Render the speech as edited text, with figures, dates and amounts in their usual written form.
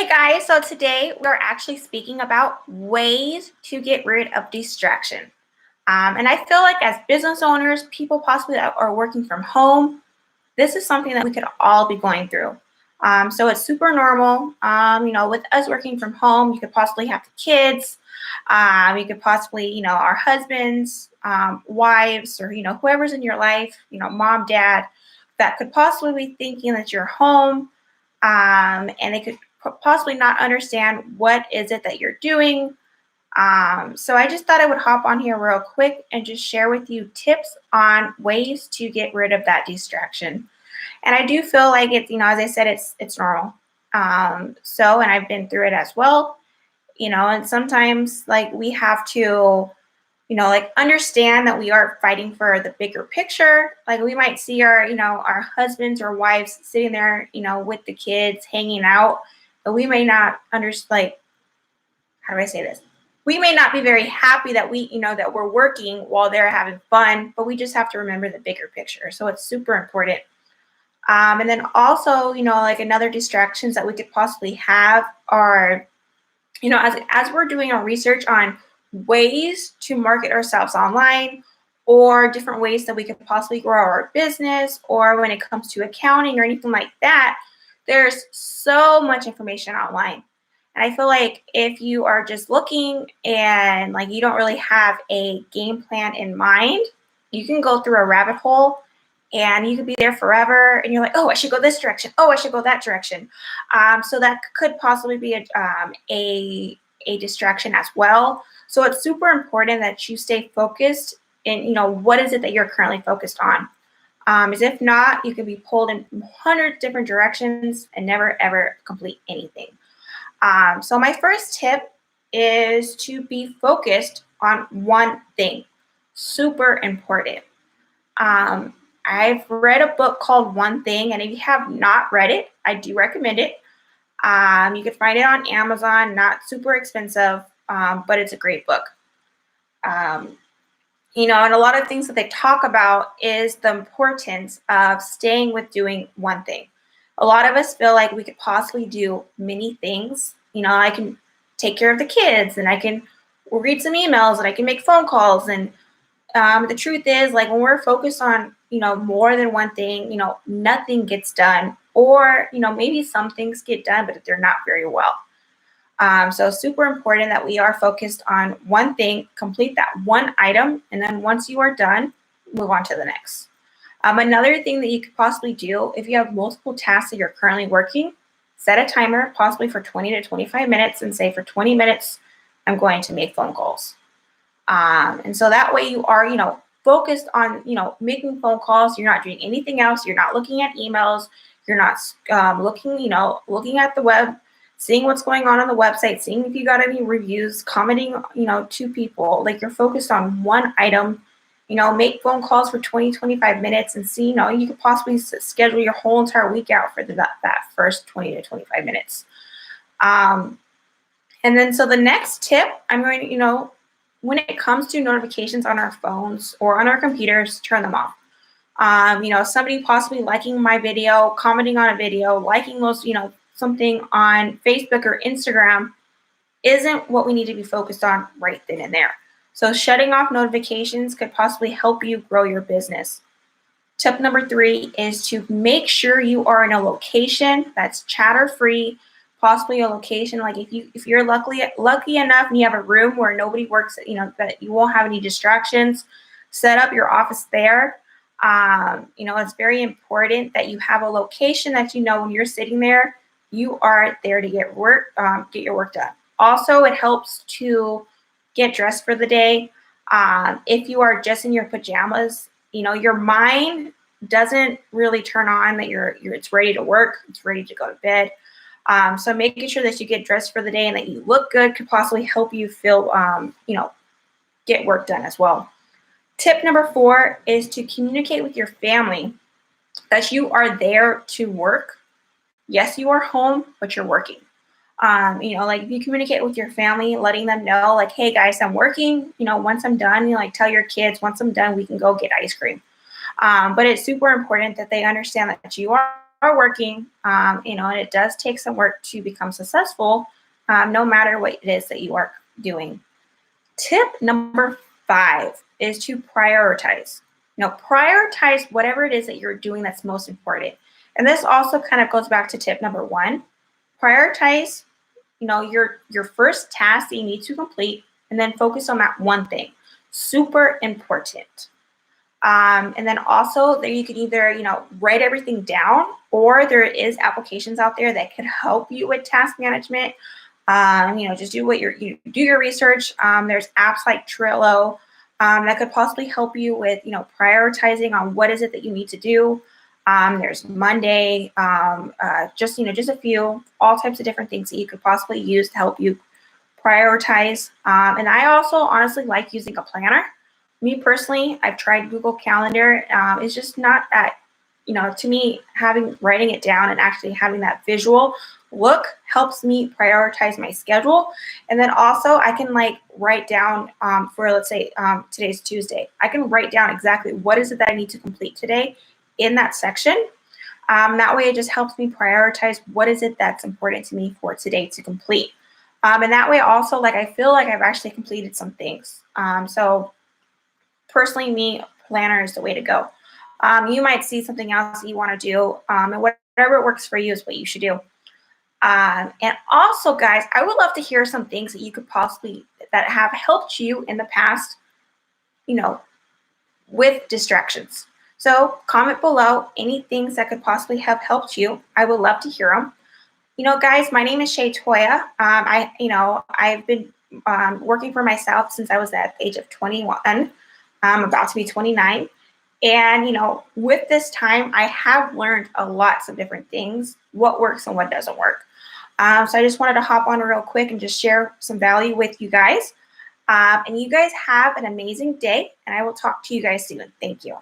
Hey guys, so today we're actually speaking about ways to get rid of distraction. And I feel like as business owners, people possibly that are working from home, this is something that we could all be going through. So it's super normal. With us working from home, you could possibly have the kids, you could possibly, our husbands, wives, or, whoever's in your life, mom, dad, that could possibly be thinking that you're home, and they could possibly not understand what is it that you're doing. So I just thought I would hop on here real quick and just share with you tips on ways to get rid of that distraction. And I do feel like it's, as I said, it's normal. And I've been through it as well, and sometimes like we have to, like understand that we are fighting for the bigger picture. Like we might see our husbands or wives sitting there, with the kids hanging out, but we may not understand, like, how do I say this? We may not be very happy that that we're working while they're having fun, but we just have to remember the bigger picture. So it's super important. And then also, like another distractions that we could possibly have are, as we're doing our research on ways to market ourselves online or different ways that we could possibly grow our business, or when it comes to accounting or anything like that, there's so much information online. And I feel like if you are just looking and like you don't really have a game plan in mind, you can go through a rabbit hole and you could be there forever. And you're like, oh, I should go this direction. Oh, I should go that direction. So that could possibly be a distraction as well. So it's super important that you stay focused in, what is it that you're currently focused on? As if not, you could be pulled in 100 different directions and never ever complete anything. So my first tip is to be focused on one thing. Super important. I've read a book called One Thing, and if you have not read it, I do recommend it. You can find it on Amazon, not super expensive, but it's a great book. And a lot of things that they talk about is the importance of staying with doing one thing. A lot of us feel like we could possibly do many things. I can take care of the kids, and I can read some emails, and I can make phone calls. And the truth is, like when we're focused on, more than one thing, nothing gets done, or, maybe some things get done, but they're not very well. So super important that we are focused on one thing, complete that one item, and then once you are done, move on to the next. Another thing that you could possibly do if you have multiple tasks that you're currently working, set a timer possibly for 20 to 25 minutes and say for 20 minutes, I'm going to make phone calls. And so that way you are, focused on, making phone calls. You're not doing anything else. You're not looking at emails. You're not looking at the web, seeing what's going on the website, seeing if you got any reviews, commenting, to people. Like you're focused on one item, make phone calls for 20, 25 minutes and see, you could possibly schedule your whole entire week out for that first 20 to 25 minutes. And then so the next tip, I'm going to, when it comes to notifications on our phones or on our computers, turn them off. Somebody possibly liking my video, commenting on a video, liking those, something on Facebook or Instagram isn't what we need to be focused on right then and there. So shutting off notifications could possibly help you grow your business. Tip number 3 is to make sure you are in a location that's chatter free, possibly a location like if you're lucky enough and you have a room where nobody works, that you won't have any distractions, set up your office there. It's very important that you have a location that when you're sitting there, you are there to get your work done. Also, it helps to get dressed for the day. If you are just in your pajamas, your mind doesn't really turn on that it's ready to work, it's ready to go to bed. So making sure that you get dressed for the day and that you look good could possibly help you feel, get work done as well. Tip number 4 is to communicate with your family that you are there to work. Yes, you are home, but you're working. Like if you communicate with your family, letting them know like, hey guys, I'm working, once I'm done, tell your kids, once I'm done, we can go get ice cream. But it's super important that they understand that you are working, you know, and it does take some work to become successful, no matter what it is that you are doing. Tip number 5 is to prioritize. You know, prioritize whatever it is that you're doing that's most important. And this also kind of goes back to tip number 1. Prioritize, you know, your first task that you need to complete, and then focus on that one thing. Super important. And then also there you can either, you know, write everything down, or there is applications out there that can help you with task management. You know, just do you do your research. There's apps like Trello that could possibly help you with, you know, prioritizing on what is it that you need to do. There's Monday, just, you know, just a few, all types of different things that you could possibly use to help you prioritize. And I also honestly like using a planner. Me personally, I've tried Google Calendar. It's just not that, you know, to me, writing it down and actually having that visual look helps me prioritize my schedule. And then also I can like write down for, let's say today's Tuesday, I can write down exactly what is it that I need to complete today in that section. That way it just helps me prioritize what is it that's important to me for today to complete. And that way also, like, I feel like I've actually completed some things. So personally, me, planner is the way to go. You might see something else that you want to do, and whatever works for you is what you should do. And also, guys, I would love to hear some things that you could possibly, that have helped you in the past, you know, with distractions. So comment below any things that could possibly have helped you. I would love to hear them. You know, guys, my name is Shay Toya. I've been working for myself since I was at the age of 21. I'm about to be 29. And, you know, with this time, I have learned a lots of different things, what works and what doesn't work. So I just wanted to hop on real quick and just share some value with you guys. And you guys have an amazing day, and I will talk to you guys soon. Thank you.